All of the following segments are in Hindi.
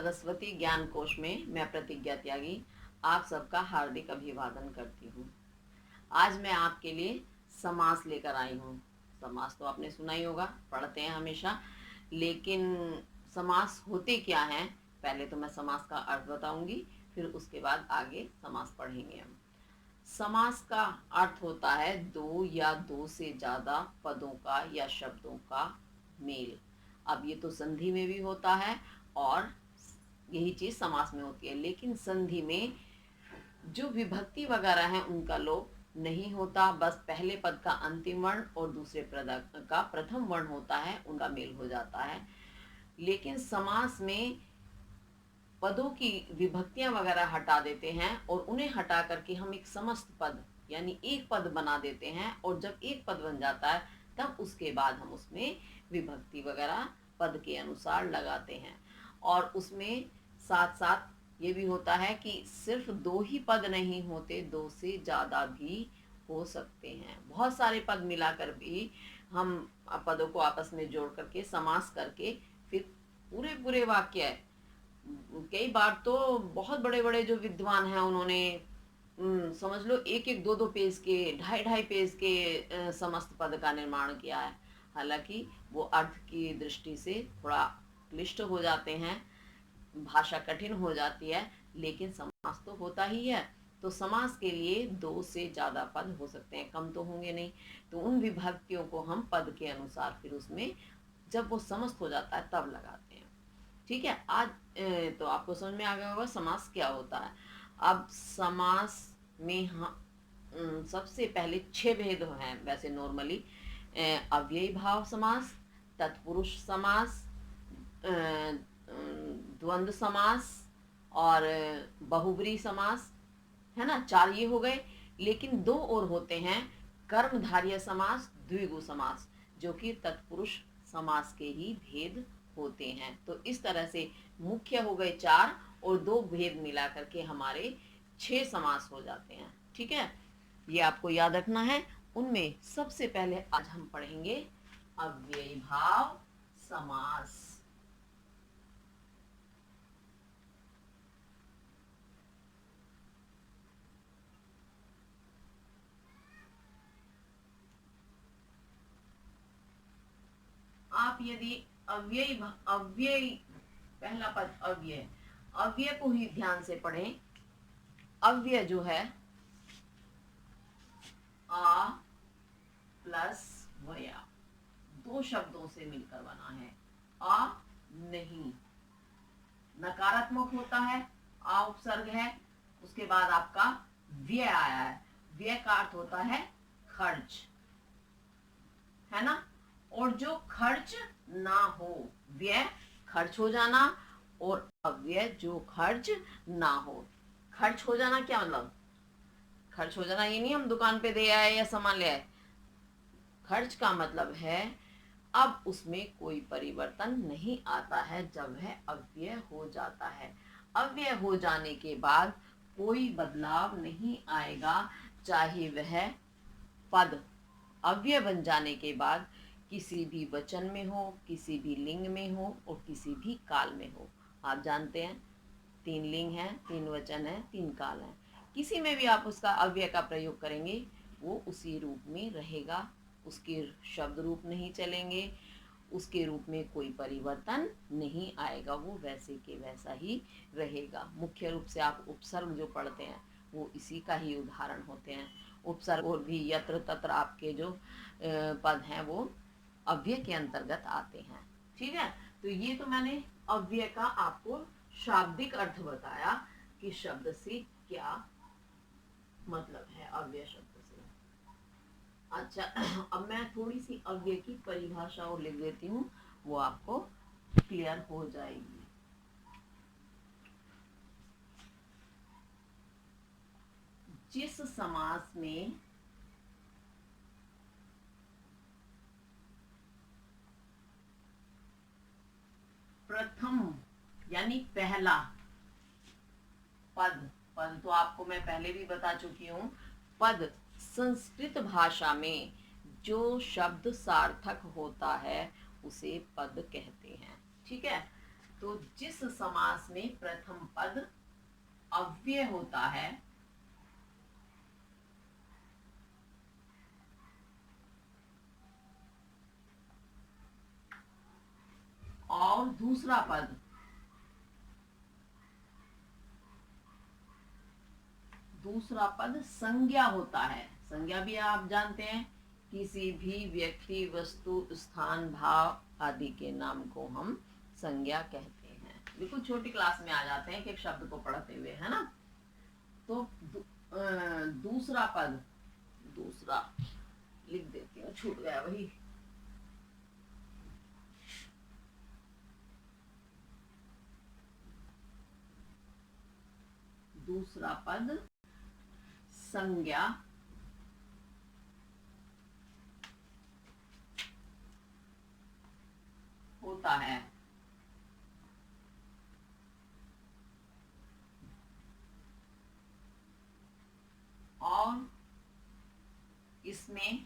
सरस्वती ज्ञान कोश में मैं प्रतिज्ञा त्यागी आप सबका हार्दिक अभिवादन करती हूँ। आज मैं आपके लिए समास लेकर आई हूँ। समास तो आपने सुना ही होगा, पढ़ते हैं हमेशा, लेकिन समास होते क्या हैं, पहले तो मैं समास का अर्थ बताऊंगी, फिर उसके बाद आगे समास पढ़ेंगे हम। समास का अर्थ होता है दो या दो से ज़्यादा पदों का या शब्दों का मेल। अब ये तो संधि में भी होता है और यही चीज़ समास में होती है, लेकिन संधि में जो विभक्ति वगैरह है उनका लोप नहीं होता, बस पहले पद का अंतिम वर्ण और दूसरे पद का प्रथम वर्ण होता है, उनका मेल हो जाता है। लेकिन समास में पदों की विभक्तियां वगैरह हटा देते हैं और उन्हें हटा करके हम एक समस्त पद यानी एक पद बना देते हैं, और जब एक पद बन जाता है तब उसके बाद हम उसमें विभक्ति वगैरह पद के अनुसार लगाते हैं। और उसमें साथ साथ ये भी होता है कि सिर्फ दो ही पद नहीं होते, दो से ज़्यादा भी हो सकते हैं। बहुत सारे पद मिलाकर भी हम पदों को आपस में जोड़ करके समास करके फिर पूरे पूरे वाक्य, कई बार तो बहुत बड़े बड़े जो विद्वान हैं उन्होंने समझ लो एक एक दो दो पेज के, ढाई ढाई पेज के समस्त पद का निर्माण किया है। हालांकि वो अर्थ की दृष्टि से थोड़ा क्लिष्ट हो जाते हैं, भाषा कठिन हो जाती है, लेकिन समास तो होता ही है। तो समास के लिए दो से ज़्यादा पद हो सकते हैं, कम तो होंगे नहीं। तो उन विभक्तियों को हम पद के अनुसार फिर उसमें जब वो समस्त हो जाता है तब लगाते हैं। ठीक है, आज तो आपको समझ में आ गया होगा समास क्या होता है। अब समास में सबसे पहले 6 भेद हैं वैसे नॉर्मली। अव्ययी भाव समास, तत्पुरुष समास, द्वंद्व समास और बहुब्री समास, है ना। 4 ये हो गए, लेकिन 2 और होते हैं, कर्मधारय समास, द्विगु समास, जो कि तत्पुरुष समास के ही भेद होते हैं। तो इस तरह से मुख्य हो गए 4 और 2 भेद मिला करके हमारे 6 समास हो जाते हैं। ठीक है, ये आपको याद रखना है। उनमें सबसे पहले आज हम पढ़ेंगे अव्ययी भाव समास। आप यदि अव्ययी अव्ययी पहला पद अव्यय, अव्यय को ही ध्यान से पढ़ें। अव्यय जो है आ प्लस वया, 2 शब्दों से मिलकर बना है। आ नहीं, नकारात्मक होता है, आ उपसर्ग है, उसके बाद आपका व्यय आया है। व्यय का अर्थ होता है खर्च, है ना। और जो खर्च ना हो, व्यय खर्च हो जाना, और अव्यय जो खर्च ना हो। खर्च हो जाना क्या मतलब? खर्च हो जाना ये नहीं हम दुकान पे दे आए या सामान ले आए। खर्च का मतलब है अब उसमें कोई परिवर्तन नहीं आता है जब वह अव्यय हो जाता है। अव्यय हो जाने के बाद कोई बदलाव नहीं आएगा, चाहे वह पद अव्यय बन जाने के बाद किसी भी वचन में हो, किसी भी लिंग में हो और किसी भी काल में हो। आप जानते हैं 3 लिंग हैं, 3 वचन हैं, 3 काल हैं। किसी में भी आप उसका अव्यय का प्रयोग करेंगे वो उसी रूप में रहेगा, उसके शब्द रूप नहीं चलेंगे, उसके रूप में कोई परिवर्तन नहीं आएगा, वो वैसे के वैसा ही रहेगा। मुख्य रूप से आप उपसर्ग जो पढ़ते हैं वो इसी का ही उदाहरण होते हैं। उपसर्ग और भी यत्र तत्र आपके जो पद हैं वो अव्यय के अंतर्गत आते हैं। ठीक है, तो ये तो मैंने अव्यय का आपको शाब्दिक अर्थ बताया कि शब्द से क्या मतलब है, अव्यय शब्द से। अच्छा, अब मैं थोड़ी सी अव्यय की परिभाषा और लिख देती हूँ, वो आपको क्लियर हो जाएगी। जिस समास में प्रथम यानी पहला पद, पद तो आपको मैं पहले भी बता चुकी हूँ, पद संस्कृत भाषा में जो शब्द सार्थक होता है उसे पद कहते हैं। ठीक है, तो जिस समास में प्रथम पद अव्यय होता है और दूसरा पद संज्ञा होता है। संज्ञा भी आप जानते हैं, किसी भी व्यक्ति, वस्तु, स्थान, भाव आदि के नाम को हम संज्ञा कहते हैं। बिल्कुल छोटी क्लास में आ जाते हैं कि एक शब्द को पढ़ते हुए, है ना। तो दूसरा पद, दूसरा लिख देती हूँ, छूट गया वही। दूसरा पद संज्ञा होता है। और इसमें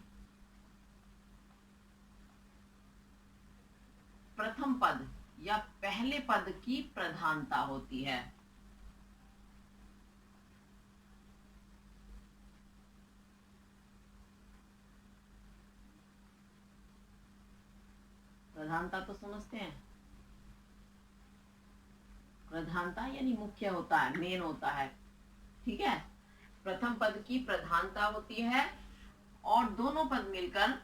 प्रथम पद या पहले पद की प्रधानता होती है। प्रधानता तो समझते हैं, प्रधानता यानी मुख्य होता है, मेन होता है, ठीक है। प्रथम पद की प्रधानता होती है और दोनों पद मिलकर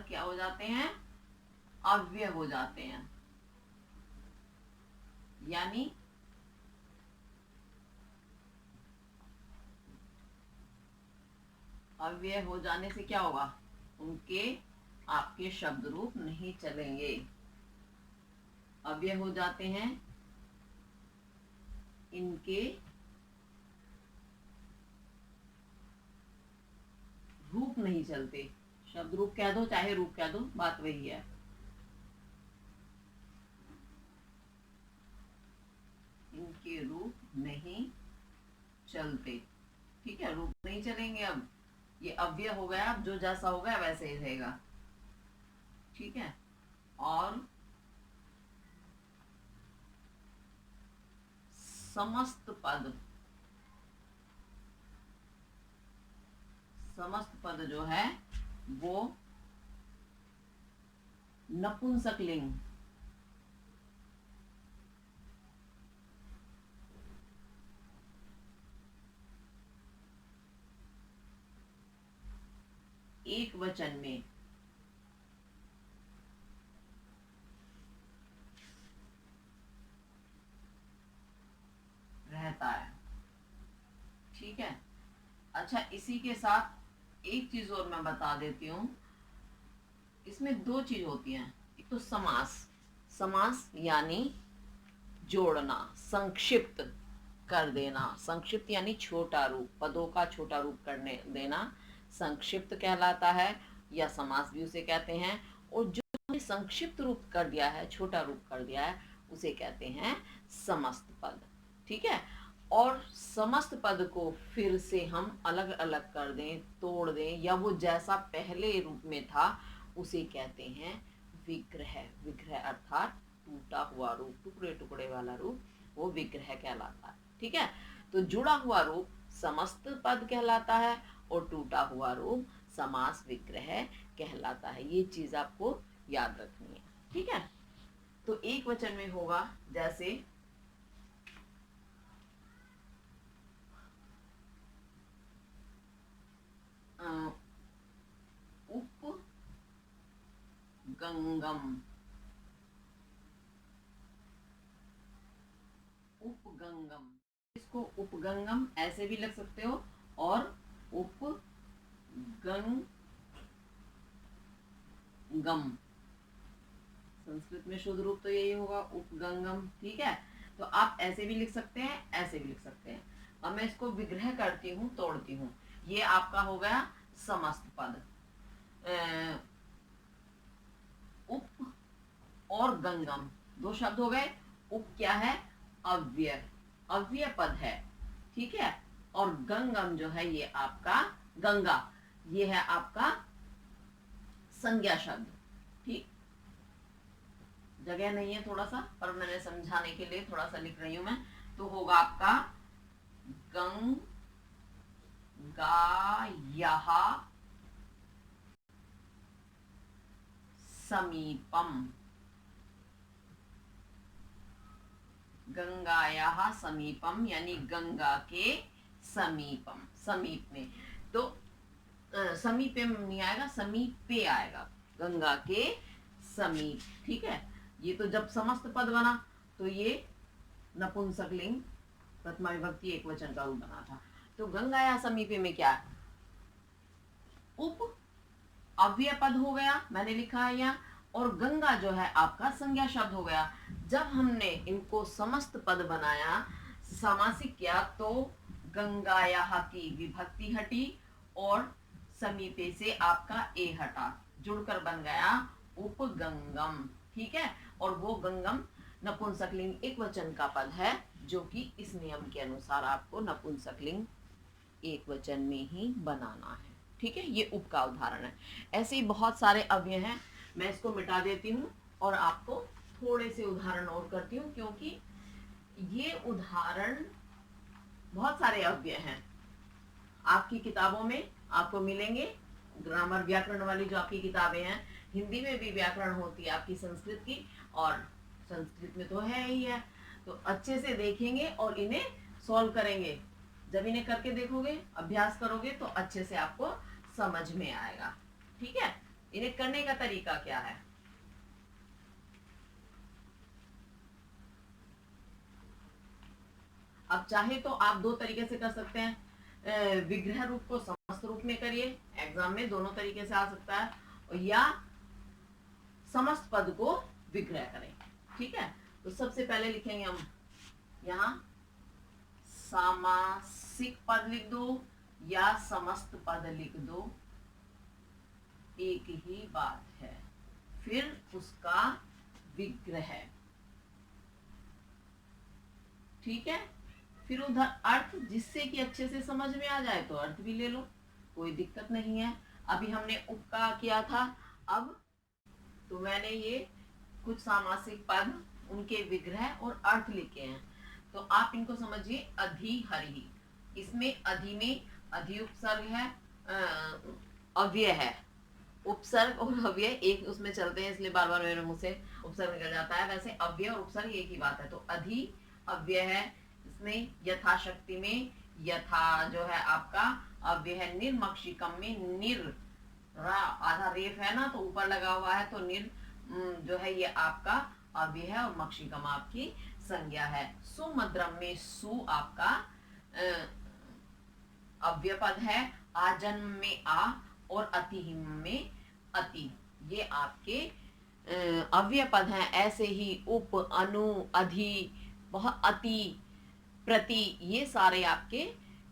क्या हो जाते हैं, अव्यय हो जाते हैं। यानी अव्यय हो जाने से क्या होगा, उनके आपके शब्द रूप नहीं चलेंगे। अव्यय हो जाते हैं, इनके रूप नहीं चलते। शब्द रूप कह दो चाहे रूप कह दो, बात वही है। इनके रूप नहीं चलते, ठीक है, रूप नहीं चलेंगे। अब ये अव्यय हो गया, अब जो जैसा हो गया वैसे ही रहेगा, ठीक है। और समस्त पद जो है वो नपुंसकलिंग, एक वचन में रहता है, ठीक है। अच्छा, इसी के साथ एक चीज और मैं बता देती हूँ। इसमें दो चीज होती हैं, एक तो समास यानी जोड़ना, संक्षिप्त कर देना। संक्षिप्त यानी छोटा रूप, पदों का छोटा रूप करने देना संक्षिप्त कहलाता है, या समास भी उसे कहते हैं। और जो संक्षिप्त रूप कर दिया है, छोटा रूप कर दिया है, उसे कहते हैं समस्त पद, ठीक है। और समस्त पद को फिर से हम अलग अलग कर दें, तोड़ दें, या वो जैसा पहले रूप में था उसे कहते हैं विग्रह। विग्रह अर्थात टूटा हुआ रूप, टुकड़े टुकड़े वाला रूप, वो विग्रह कहलाता है, ठीक है। तो जुड़ा हुआ रूप समस्त पद कहलाता है और टूटा हुआ रूप समास विग्रह कहलाता है। ये चीज आपको याद रखनी है, ठीक है। तो एक वचन में होगा जैसे उपगंगम, उपगंगम, इसको उपगंगम ऐसे भी लिख सकते हो और उपगंगम, संस्कृत में शुद्ध रूप तो यही होगा, उपगंगम, ठीक है। तो आप ऐसे भी लिख सकते हैं, ऐसे भी लिख सकते हैं। अब मैं इसको विग्रह करती हूँ, तोड़ती हूँ। ये आपका हो गया समस्त पद। उप और गंगम दो शब्द हो गए। उप क्या है, अव्यय, अव्यय पद है, ठीक है। और गंगम जो है ये आपका गंगा, ये है आपका संज्ञा शब्द। ठीक, जगह नहीं है थोड़ा सा, पर मैंने समझाने के लिए थोड़ा सा लिख रही हूं मैं। तो होगा आपका गंगायाः समीपम, गंगायाः समीपम यानी गंगा के समीपम, समीप में। तो समीपे नहीं आएगा, समीपे आएगा, गंगा के समीप। ठीक है, ये तो जब समस्त पद बना तो ये नपुंसकलिंग प्रथमा विभक्ति एक वचन का रूप बना था। तो गंगा या समीपे में क्या है, उप अव्यय पद हो गया, मैंने लिखा है यहाँ। और गंगा जो है आपका संज्ञा शब्द हो गया। जब हमने इनको समस्त पद बनाया, सामासिक किया, तो गंगायाः की विभक्ति हटी और समीपे से आपका ए हटा, जुड़कर बन गया उपगंगम। ठीक है, और वो गंगम नपुंसकलिंग एक वचन का पद है, जो कि इस नियम के अनुसार आपको नपुंसकलिंग एक वचन में ही बनाना है। ठीक है, ये उप का उदाहरण है। ऐसे ही बहुत सारे अव्यय हैं, मैं इसको मिटा देती हूँ और आपको थोड़े से उदाहरण और करती हूँ, क्योंकि ये उदाहरण बहुत सारे अव्यय हैं, आपकी किताबों में आपको मिलेंगे। ग्रामर व्याकरण वाली जो आपकी किताबें हैं, हिंदी में भी व्याकरण होती है आपकी संस्कृत की, और संस्कृत में तो है ही है। तो अच्छे से देखेंगे और इन्हें सॉल्व करेंगे। जब इन्हें करके देखोगे, अभ्यास करोगे, तो अच्छे से आपको समझ में आएगा। ठीक है, इन्हें करने का तरीका क्या है, अब चाहे तो आप दो तरीके से कर सकते हैं। विग्रह रूप को समस्त रूप में करिए, एग्जाम में दोनों तरीके से आ सकता है, या समस्त पद को विग्रह करें। ठीक है, तो सबसे पहले लिखेंगे हम यहाँ सामासिक पद लिख दो या समस्त पद लिख दो, एक ही बात है। फिर उसका विग्रह। ठीक है, फिर उधर अर्थ, जिससे कि अच्छे से समझ में आ जाए तो अर्थ भी ले लो, कोई दिक्कत नहीं है। अभी हमने उप का किया था, अब तो मैंने ये कुछ सामासिक पद, उनके विग्रह और अर्थ लिखे हैं। तो आप इनको समझिए। अधि हरि, इसमें अधि में अधि उपसर्ग है, अव्यय है। उपसर्ग और अव्यय एक उसमें चलते हैं, इसलिए बार बार मेरे मुंह से उपसर्ग निकल जाता है। वैसे अव्यय और उपसर्ग एक ही बात है। तो अधि अव्यय है, इसमें यथाशक्ति में यथा जो है आपका अव्यय है। निर्मक्षिकम में निर, आधा रेफ है ना, तो ऊपर लगा हुआ है, तो निर जो है ये आपका अव्यय है, और मक्षिकम आपकी संज्ञा है। सुमद्रम में सु आपका अव्यय पद है, आजन्म में आ, और अतिहिम में अति, ये आपके अव्यय पद हैं। ऐसे ही उप, अनु, अधि, बहुत, अति, प्रति, ये सारे आपके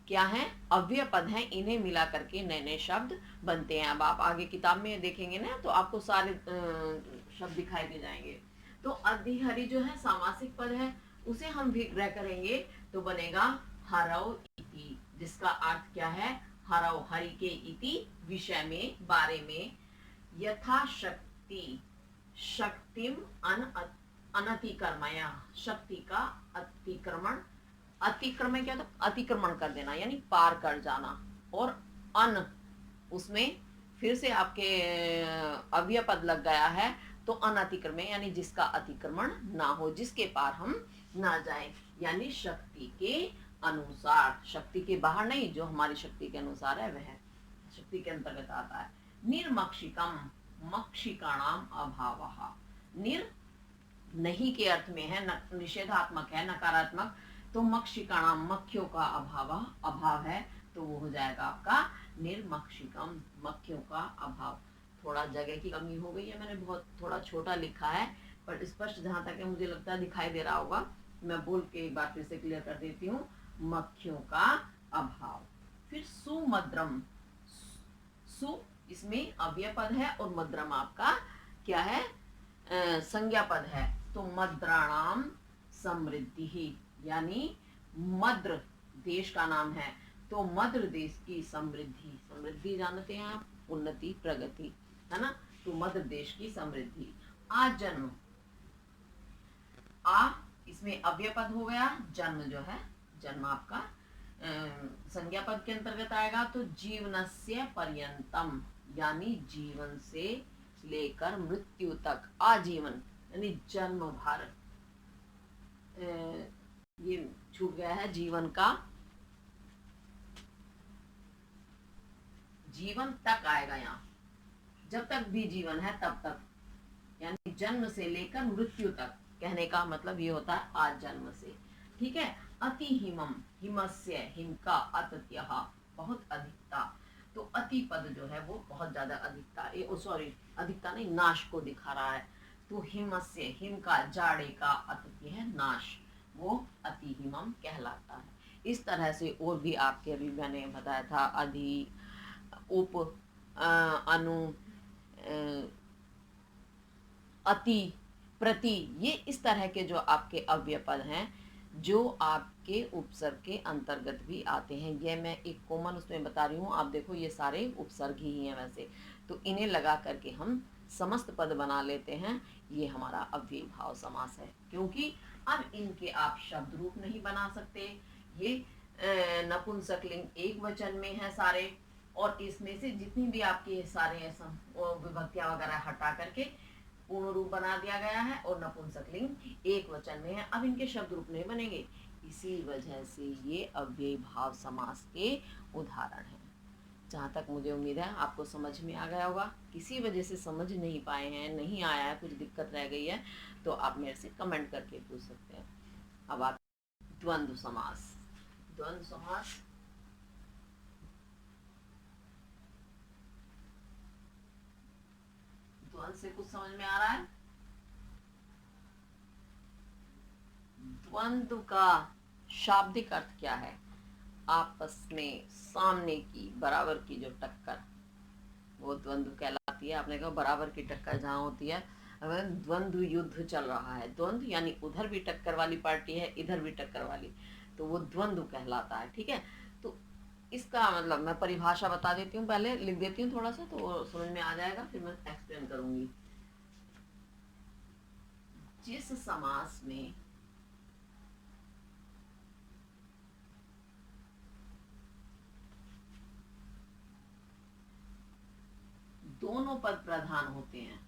क्या हैं, अव्यय पद हैं। इन्हें मिला करके नए नए शब्द बनते हैं। अब आप आगे किताब में देखेंगे ना, तो आपको सारे शब्द दिखाई दे जाएंगे। तो अधिहरि जो है सामासिक पद है, उसे हम विग्रह करेंगे तो बनेगा हरौ इति, जिसका अर्थ क्या है, हरौ, हरि के, इति विषय में, बारे में, यथाशक्ति, शक्तिम अनतिक्रमया, शक्ति का अतिक्रमण, अतिक्रमण क्या था, अतिक्रमण कर देना यानी पार कर जाना। और अन, उसमें फिर से आपके अव्यय पद लग गया है, तो अनतिक्रमण यानी जिसका अतिक्रमण ना हो, जिसके पार हम ना जाए, यानी शक्ति के अनुसार, शक्ति के बाहर नहीं, जो हमारी शक्ति के अनुसार है वह शक्ति के अंतर्गत आता है। निर्मक्षिकम, मक्षिकाणाम अभावः, निर नहीं के अर्थ में है, निषेधात्मक है, नकारात्मक। तो मक्षिकाणाम, मक्खियों का अभाव है, तो वो हो जाएगा आपका निर्मक्षिकम, मक्खियों का अभाव। थोड़ा जगह की कमी हो गई है, मैंने बहुत थोड़ा छोटा लिखा है, पर स्पष्ट जहां तक है मुझे लगता है दिखाई दे रहा होगा। मैं बोल के एक बार फिर से क्लियर कर देती हूँ, मक्खियों का अभाव। फिर सुमद्रम, सु इसमें अव्यय पद है, और मद्रम आपका क्या है, संज्ञा पद है। तो मद्राणाम समृद्धि, यानी मद्र देश का नाम है, तो मध्य देश की समृद्धि, समृद्धि जानते हैं आप, उन्नति, प्रगति, है ना। तो मध्य देश की समृद्धि। आज जन्म, आ इसमें अव्यय पद हो गया, जन्म जो है, जन्म आपका संज्ञा पद के अंतर्गत आएगा। तो जीवनस्य पर्यंतम, यानी जीवन से लेकर मृत्यु तक, आजीवन यानी जन्म भर, ये छूट गया है, जीवन का, जीवन तक आएगा यहाँ, जब तक भी जीवन है तब तक, यानी जन्म से लेकर मृत्यु तक, कहने का मतलब ये होता है आज जन्म से। ठीक है। अति हिमम, हिमस्य, हिम का, अत्यः, बहुत अधिकता। तो अति पद जो है वो बहुत ज्यादा अधिकता, सॉरी अधिकता नहीं, नाश को दिखा रहा है। तो हिमस्य, हिम का, जाड़े का, अत्यः है नाश, वो अति हिमम कहलाता है। इस तरह से और भी आपके अभी मैंने बताया था, अधि, उप, अनु, अति, प्रति, ये इस तरह के जो आपके अव्यय पद हैं, जो आपके उपसर्ग के अंतर्गत भी आते हैं। ये मैं एक कॉमन उसमें बता रही हूँ, आप देखो ये सारे उपसर्ग ही हैं वैसे, तो इन्हें लगा करके हम समस्त पद बना लेते हैं। ये हमारा अव्ययी भाव समास है, क्योंकि अब इनके आप शब्द रूप नहीं बना सकते। ये नपुंसकलिंग एक वचन में है सारे, और इसमें से जितनी भी आपके सारे विभक्तियां वगैरह हटा करके पूर्ण रूप बना दिया गया है, और नपुंसकलिंग एक वचन में है। अब इनके शब्द रूप नहीं बनेंगे, इसी वजह से ये अव्ययी भाव समास के उदाहरण हैं। जहाँ तक मुझे उम्मीद है आपको समझ में आ गया होगा। किसी वजह से समझ नहीं पाए हैं, नहीं आया है, कुछ दिक्कत रह गई है, तो आप मेरे से कमेंट करके पूछ सकते हैं। अब आप द्वंद्व समास, द्वंद्व समास द्वंद्व से कुछ समझ में आ रहा है? द्वंद्व का शाब्दिक अर्थ क्या है? आपस में सामने की, बराबर की जो टक्कर, वो द्वंद्व कहलाती है। आपने कहा बराबर की टक्कर जहाँ होती है, अगर द्वंद्व युद्ध चल रहा है, द्वंद्व यानी उधर भी टक्कर वाली पार्टी है, इधर भी टक्कर वाली, तो वो द्वंद्व कहलाता है। ठीक है। तो इसका मतलब मैं परिभाषा बता देती हूँ, पहले लिख देती हूँ थोड़ा सा, तो समझ में आ जाएगा, फिर मैं एक्सप्लेन करूंगी। जिस समास में दोनों पद प्रधान होते हैं,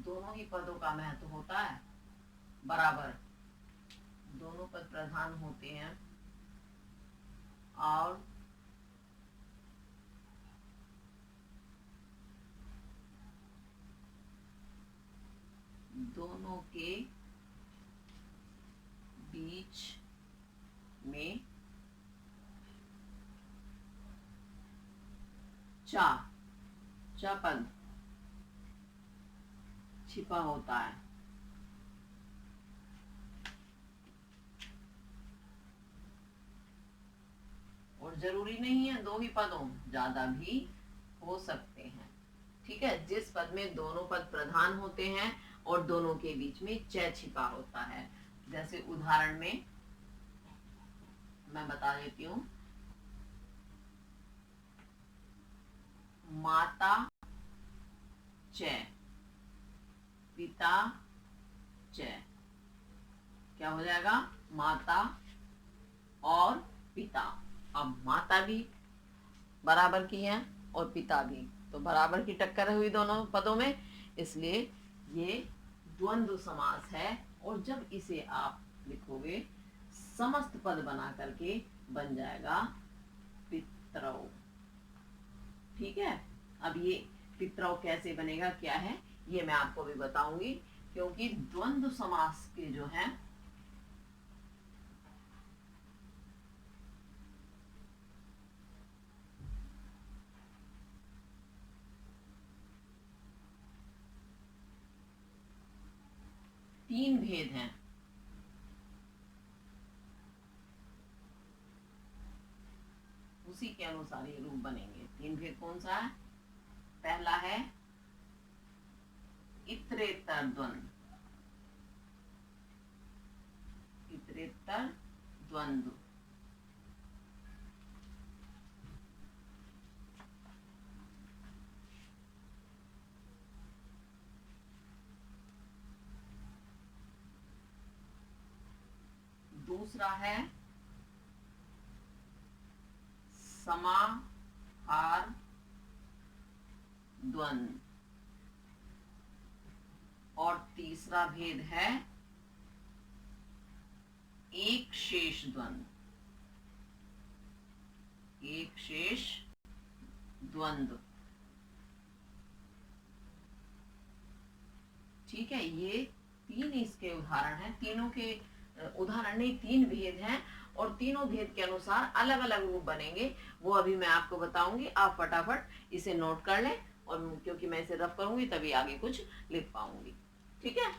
दोनों ही पदों का महत्व होता है बराबर, दोनों पद प्रधान होते हैं, और दोनों के बीच में च पद छिपा होता है। और जरूरी नहीं है दो ही पदों, ज्यादा भी हो सकते हैं। ठीक है। जिस पद में दोनों पद प्रधान होते हैं और दोनों के बीच में च छिपा होता है, जैसे उदाहरण में मैं बता देती हूँ, माता च, पिता च, क्या हो जाएगा? माता और पिता। अब माता भी बराबर की है और पिता भी, तो बराबर की टक्कर हुई दोनों पदों में, इसलिए ये द्वंद्व समास है। और जब इसे आप लिखोगे समस्त पद बना करके बन जाएगा पितरौ। ठीक है। अब ये पितरौ कैसे बनेगा, क्या है, ये मैं आपको भी बताऊंगी, क्योंकि द्वंद्व समास के जो है तीन भेद हैं। उसी के अनुसार ये रूप बनेंगे। तीन भेद कौन सा है? पहला है इतरेतर द्वंद्व, इतरेतर द्वंद्व। दूसरा है समाहार द्वंद्व, और तीसरा भेद है एक शेष द्वंद्व, एक शेष द्वंद्व। ठीक है, ये तीन इसके उदाहरण हैं। तीनों के उदाहरण नहीं, तीन भेद हैं और तीनों भेद के अनुसार अलग अलग रूप बनेंगे। वो अभी मैं आपको बताऊंगी, आप फटाफट इसे नोट कर लें, और क्योंकि मैं इसे रफ करूंगी तभी आगे कुछ लिख पाऊंगी। ठीक है,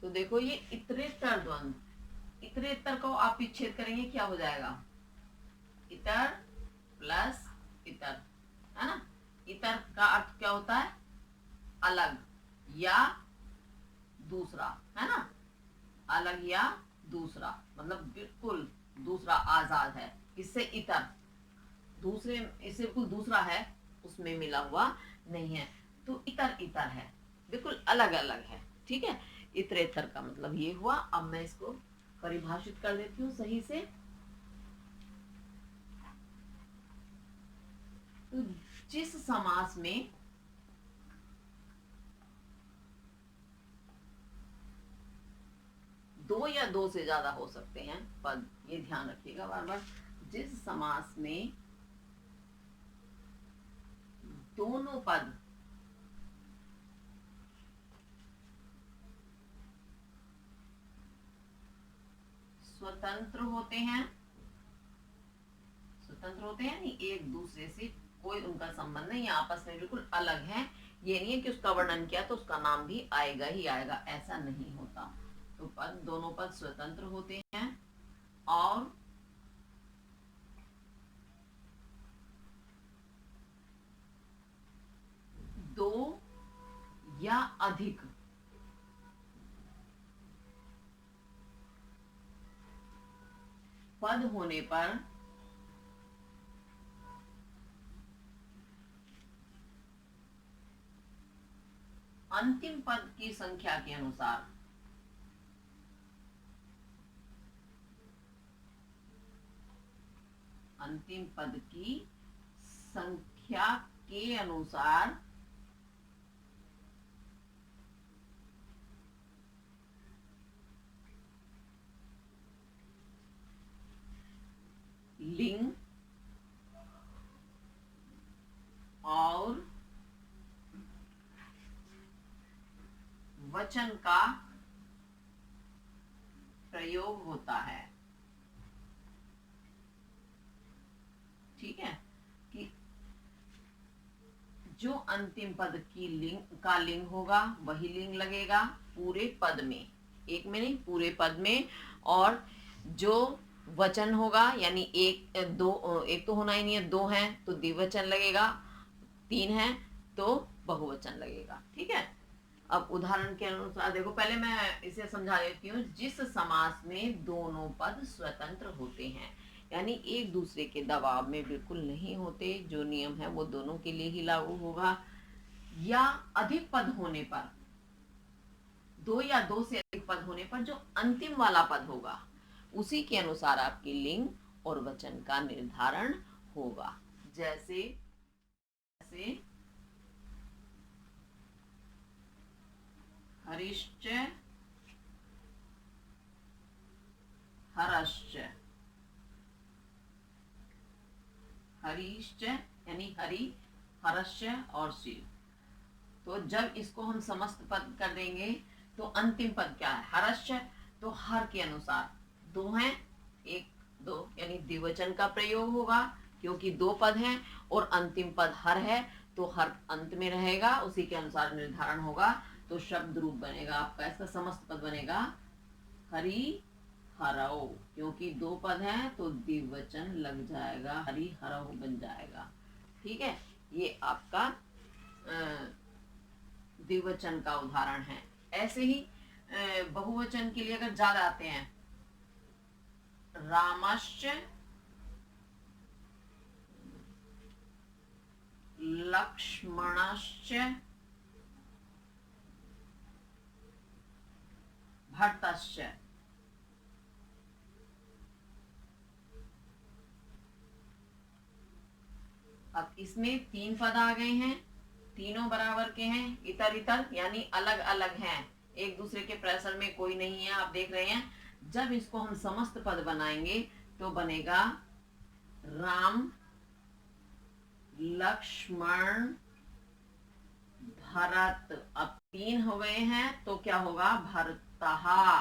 तो देखो ये इतरेतर द्वंद्व, इतरेतर को आप विच्छेद करेंगे क्या हो जाएगा? इतर प्लस इतर, है ना। इतर का अर्थ क्या होता है? अलग या दूसरा, है ना। अलग या दूसरा मतलब बिल्कुल दूसरा, आजाद है। इससे इतर, दूसरे इससे बिल्कुल दूसरा है, उसमें मिला हुआ नहीं है, तो इतर इतर है, बिल्कुल अलग अलग है। ठीक है, इतरेतर का मतलब ये हुआ। अब मैं इसको परिभाषित कर देती हूँ सही से। तो जिस समास में दो या दो से ज्यादा हो सकते हैं पद, ये ध्यान रखिएगा बार बार। जिस समास में दोनों पद स्वतंत्र होते हैं, स्वतंत्र होते हैं नहीं, एक दूसरे से कोई उनका संबंध नहीं, आपस में बिल्कुल अलग है। ये नहीं है कि उसका वर्णन किया तो उसका नाम भी आएगा ही आएगा, ऐसा नहीं होता। तो पद, दोनों पद स्वतंत्र होते हैं और दो या अधिक पद होने पर अंतिम पद की संख्या के अनुसार अंतिम पद की संख्या के अनुसार लिंग और वचन का प्रयोग होता है। ठीक है, कि जो अंतिम पद की लिंग होगा वही लिंग लगेगा पूरे पद में, एक में नहीं पूरे पद में। और जो वचन होगा यानी एक दो, एक तो होना ही नहीं है, दो हैं तो द्विवचन लगेगा, तीन है तो बहुवचन लगेगा। ठीक है, अब उदाहरण के अनुसार देखो, पहले मैं इसे समझा देती हूँ। जिस समास में दोनों पद स्वतंत्र होते हैं, यानी एक दूसरे के दबाव में बिल्कुल नहीं होते, जो नियम है वो दोनों के लिए ही लागू होगा। या अधिक पद होने पर, दो या दो से अधिक पद होने पर जो अंतिम वाला पद होगा उसी के अनुसार आपकी लिंग और वचन का निर्धारण होगा। जैसे हरिश्च, हरश्च, हरिश्च यानी हरि, हरश्च और शिव। तो जब इसको हम समस्त पद कर देंगे तो अंतिम पद क्या है? हरश्च, तो हर के अनुसार दो हैं, एक दो यानी द्विवचन का प्रयोग होगा, क्योंकि दो पद हैं और अंतिम पद हर है तो हर अंत में रहेगा, उसी के अनुसार निर्धारण होगा। तो शब्द रूप बनेगा आपका, इसका समस्त पद बनेगा हरि, हरौ, क्योंकि दो पद हैं तो द्विवचन लग जाएगा, हरि हरौ बन जाएगा। ठीक है, ये आपका द्विवचन का उदाहरण है। ऐसे ही बहुवचन के लिए अगर ज्यादा आते हैं, रामश्च लक्ष्मणश्च भरतश्च। अब इसमें तीन पद आ गए हैं, तीनों बराबर के हैं, इतर इतर यानी अलग अलग हैं, एक दूसरे के प्रेशर में कोई नहीं है। आप देख रहे हैं जब इसको हम समस्त पद बनाएंगे तो बनेगा राम लक्ष्मण भरत। अब तीन हो गए हैं तो क्या होगा, भरतहा,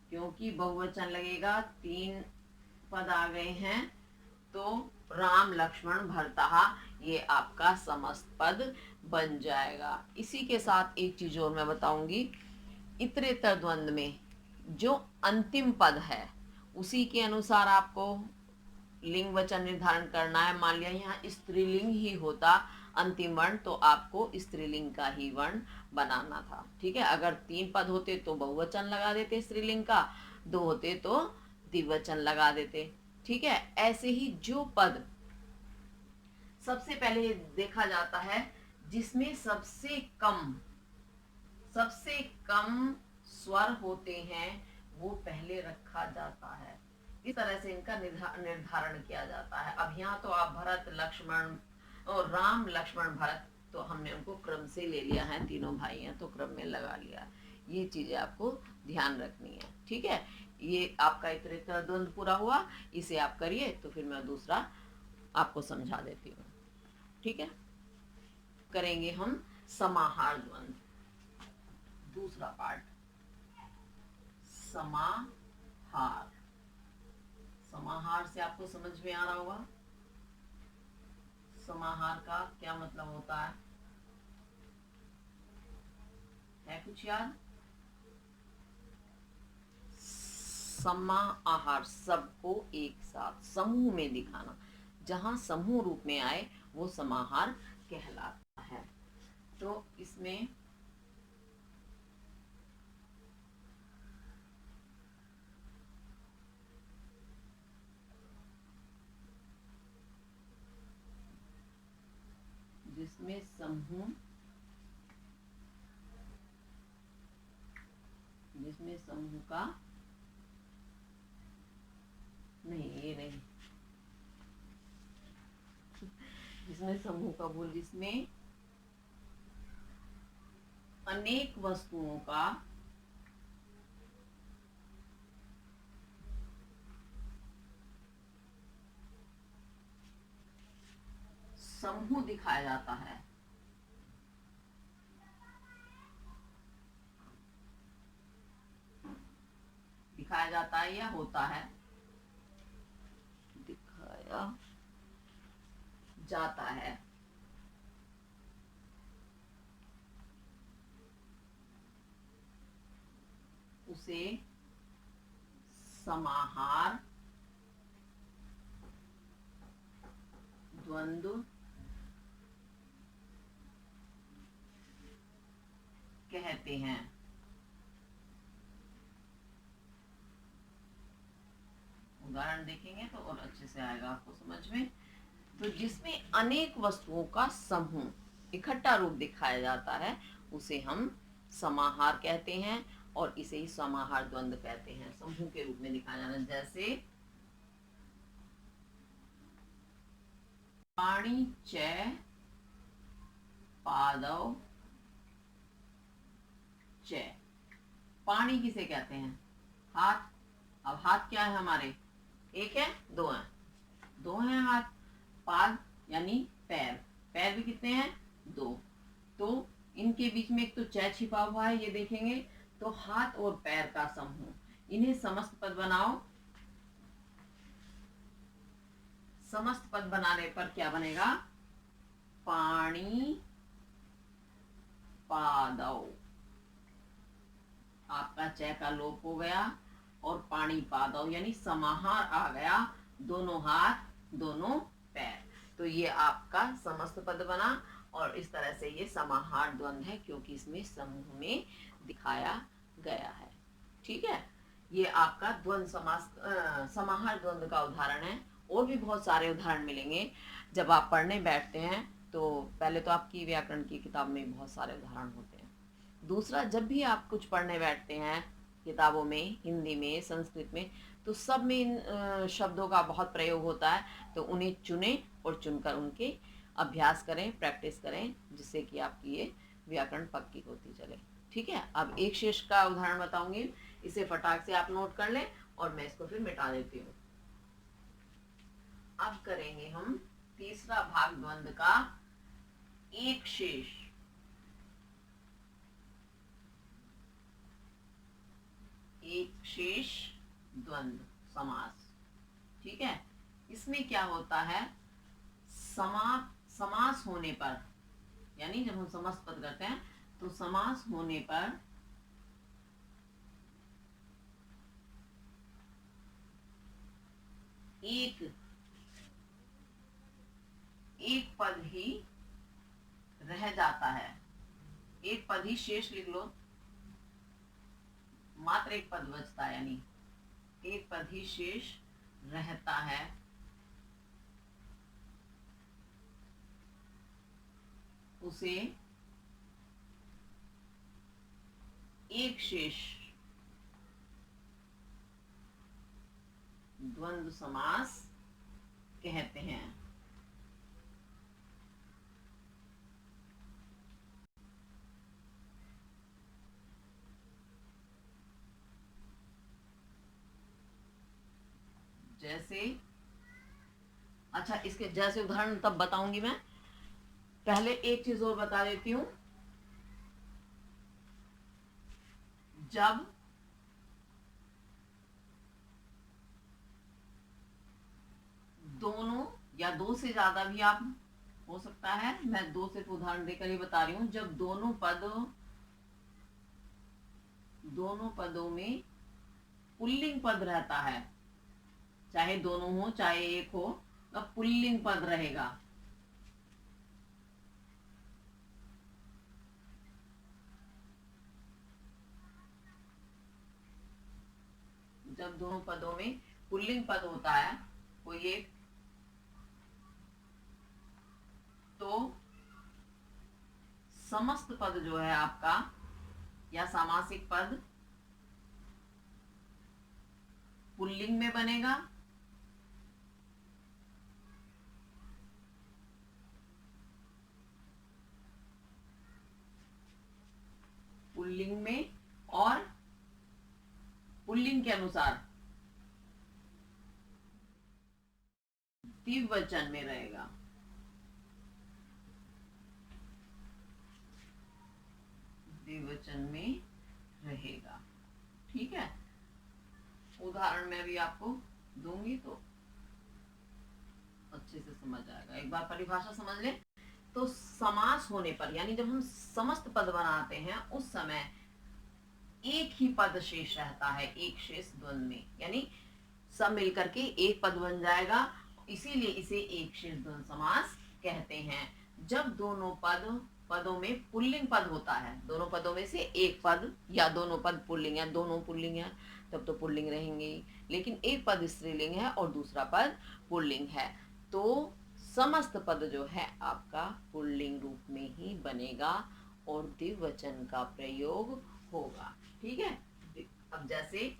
क्योंकि बहुवचन लगेगा, तीन पद आ गए हैं तो राम लक्ष्मण भरतहा, ये आपका समस्त पद बन जाएगा। इसी के साथ एक चीज और मैं बताऊंगी, इतरेतर द्वंद में जो अंतिम पद है उसी के अनुसार आपको लिंग वचन निर्धारण करना है। मान लिया यहाँ स्त्रीलिंग ही होता अंतिम वर्ण, तो आपको स्त्रीलिंग का ही वर्ण बनाना था। ठीक है, अगर तीन पद होते तो बहुवचन लगा देते स्त्रीलिंग का, दो होते तो द्विवचन लगा देते। ठीक है, ऐसे ही जो पद सबसे पहले देखा जाता है जिसमें सबसे कम स्वर होते हैं वो पहले रखा जाता है। इस तरह से इनका निर्धारण किया जाता है। अब यहाँ तो आप भरत लक्ष्मण और राम लक्ष्मण भरत, तो हमने उनको क्रम से ले लिया है, तीनों भाई हैं तो क्रम में लगा लिया। ये चीजें आपको ध्यान रखनी है। ठीक है, ये आपका इतरेतर द्वंद पूरा हुआ, इसे आप करिए तो फिर मैं दूसरा आपको समझा देती हूँ। ठीक है, करेंगे हम समाहार द्वंद, दूसरा पार्ट समाहार। समाहार से आपको समझ में आ रहा होगा समाहार का क्या मतलब होता है कुछ याद? समाहार, सबको एक साथ समूह में दिखाना, जहां समूह रूप में आए वो समाहार कहलाता है। तो इसमें जिसमें समूह का नहीं, ये नहीं, जिसमें समूह का बोल, जिसमें अनेक वस्तुओं का समूह दिखाया जाता है। दिखाया जाता है या होता है? दिखाया जाता है। उसे समाहार द्वंद्व कहते हैं। उदाहरण देखेंगे तो और अच्छे से आएगा आपको समझ में। तो जिसमें अनेक वस्तुओं का समूह इकट्ठा रूप दिखाया जाता है उसे हम समाहार कहते हैं, और इसे ही समाहार द्वंद्व कहते हैं, समूह के रूप में दिखाया जाना। जैसे पाणी च पादौ च। पाणी किसे कहते हैं? हाथ। अब हाथ क्या है हमारे? एक है, दो हैं? दो हैं हाथ। पाद यानी पैर, पैर भी कितने हैं? दो। तो इनके बीच में एक तो च छिपा हुआ है, ये देखेंगे तो हाथ और पैर का समूह, इन्हें समस्त पद बनाओ। समस्त पद बनाने पर क्या बनेगा? पाणी पादौ। आपका च का लोप हो गया, और पानी पादव, यानी समाहार आ गया, दोनों हाथ दोनों पैर। तो ये आपका समस्त पद बना और इस तरह से ये समाहार द्वंद्व है क्योंकि इसमें समूह में दिखाया गया है। ठीक है, ये आपका द्वंद्व समास समाहार द्वंद्व का उदाहरण है। और भी बहुत सारे उदाहरण मिलेंगे जब आप पढ़ने बैठते हैं। तो पहले तो आपकी व्याकरण की किताब में बहुत सारे उदाहरण होते हैं। दूसरा, जब भी आप कुछ पढ़ने बैठते हैं किताबों में, हिंदी में, संस्कृत में, तो सब में इन शब्दों का बहुत प्रयोग होता है। तो उन्हें चुनें और चुनकर उनके अभ्यास करें, प्रैक्टिस करें, जिससे कि आपकी ये व्याकरण पक्की होती चले। ठीक है, अब एक शेष का उदाहरण बताऊंगी, इसे फटाक से आप नोट कर लें और मैं इसको फिर मिटा देती हूँ। अब करेंगे हम तीसरा भाग द्वंद्व का, एक शेष। एक शेष द्वंद्व समास। ठीक है, इसमें क्या होता है, समास होने पर, यानी जब हम समास पद करते हैं तो समास होने पर एक पद ही रह जाता है। एक पद ही शेष लिख लो, मात्र एक पद बचता है, यानी एक पद ही शेष रहता है। उसे एक शेष द्वंद्व समास कहते हैं। जैसे, अच्छा, इसके जैसे उदाहरण तब बताऊंगी मैं, पहले एक चीज और बता देती हूं। जब दोनों या दो से ज्यादा भी आप हो सकता है, मैं दो सिर्फ उदाहरण देकर ही बता रही हूं, जब दोनों पदों में पुल्लिंग पद रहता है, चाहे दोनों हो चाहे एक हो, अब पुल्लिंग पद रहेगा। जब दोनों पदों में पुल्लिंग पद होता है कोई एक, तो समस्त पद जो है आपका, या सामासिक पद, पुल्लिंग में बनेगा। पुल्लिंग में, और पुल्लिंग के अनुसार द्विवचन में रहेगा। द्विवचन में रहेगा। ठीक है, उदाहरण मैं भी आपको दूंगी तो अच्छे से समझ आएगा। एक बार परिभाषा समझ ले। तो समास होने पर, यानी जब हम समस्त पद बनाते हैं उस समय एक ही पद शेष रहता है, एक शेष द्वंद्व में, यानी सब मिलकर के एक पद बन जाएगा, इसीलिए इसे एक शेष द्वंद्व समास कहते हैं। जब दोनों पदों में पुल्लिंग पद होता है, दोनों पदों में से एक पद या दोनों पद पुल्लिंग है, दोनों पुल्लिंग है तब तो पुल्लिंग रहेंगे ही, लेकिन एक पद स्त्रीलिंग है और दूसरा पद पुल्लिंग है, तो समस्त पद जो है आपका पुल्लिंग रूप में ही बनेगा और द्विवचन का प्रयोग होगा। ठीक है, अब जैसे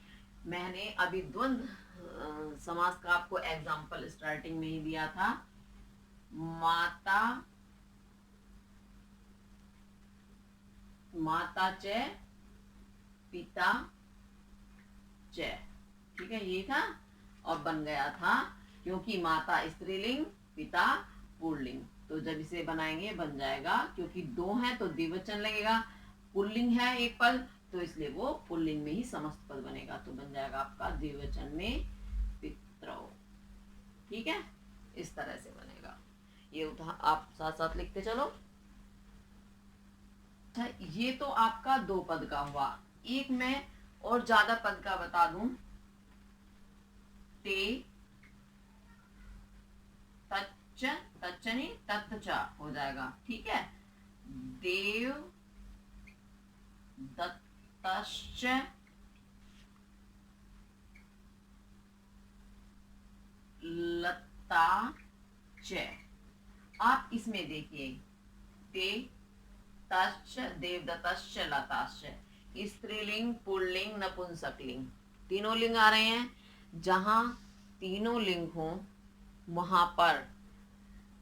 मैंने अभी द्वंद्व समास का आपको एग्जाम्पल स्टार्टिंग में ही दिया था, माता च पिता च। ठीक है, ये था और बन गया था, क्योंकि माता स्त्रीलिंग, पिता पुल्लिंग, तो जब इसे बनाएंगे बन जाएगा, क्योंकि दो हैं तो द्विवचन लगेगा, पुल्लिंग है एक पद तो इसलिए वो पुल्लिंग में ही समस्त पद बनेगा, तो बन जाएगा आपका द्विवचन में पितरौ। ठीक है, इस तरह से बनेगा। ये आप साथ साथ लिखते चलो। ये तो आपका दो पद का हुआ। एक मैं और ज्यादा पद का बता दूं, ते तच्च, तच्च नहीं तत्च हो जाएगा, ठीक है। देव दत्तश्च लता च। आप इसमें देखिए, ते तश्च देवदत्तश्च लताश्च, स्त्रीलिंग पुल्लिंग नपुंसकलिंग, तीनों लिंग आ रहे हैं। जहां तीनों लिंग हो वहां पर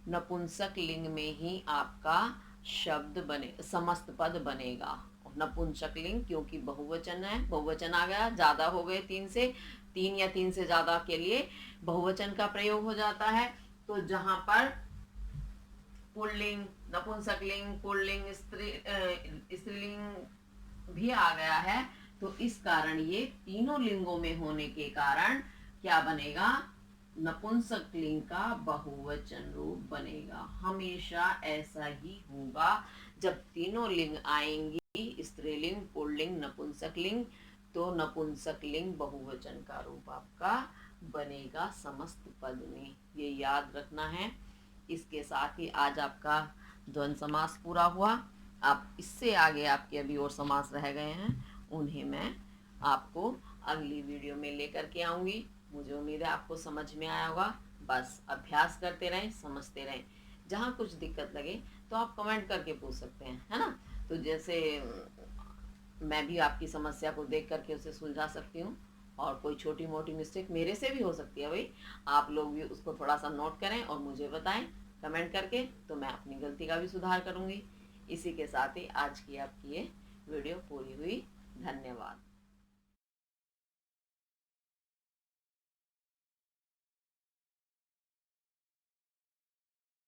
नपुंसक लिंग में ही आपका शब्द बने, समस्त पद बनेगा। नपुंसक लिंग क्योंकि बहुवचन है, बहुवचन आ गया, ज्यादा हो गए तीन से, तीन या तीन से ज्यादा के लिए बहुवचन का प्रयोग हो जाता है। तो जहां पर पुल्लिंग, नपुंसकलिंग, पुल्लिंग, स्त्रीलिंग भी आ गया है, तो इस कारण ये तीनों लिंगों में होने के कारण क्या बनेगा, नपुंसक लिंग का बहुवचन रूप बनेगा। हमेशा ऐसा ही होगा, जब तीनों लिंग आएंगी, स्त्रीलिंग पुल्लिंग नपुंसक लिंग, तो नपुंसक लिंग बहुवचन का रूप आपका बनेगा समस्त पद में, ये याद रखना है। इसके साथ ही आज आपका द्वंद्व समास पूरा हुआ। आप इससे आगे आपके अभी और समास रह गए हैं, उन्हें मैं आपको अगली वीडियो में लेकर के आऊँगी। मुझे उम्मीद है आपको समझ में आया होगा। बस अभ्यास करते रहें, समझते रहें। जहाँ कुछ दिक्कत लगे तो आप कमेंट करके पूछ सकते हैं, है ना। तो जैसे मैं भी आपकी समस्या को देख करके उसे सुलझा सकती हूँ, और कोई छोटी मोटी मिस्टेक मेरे से भी हो सकती है भाई, आप लोग भी उसको थोड़ा सा नोट करें और मुझे बताएं कमेंट करके, तो मैं अपनी गलती का भी सुधार करूँगी। इसी के साथ ही आज की आपकी ये वीडियो पूरी हुई।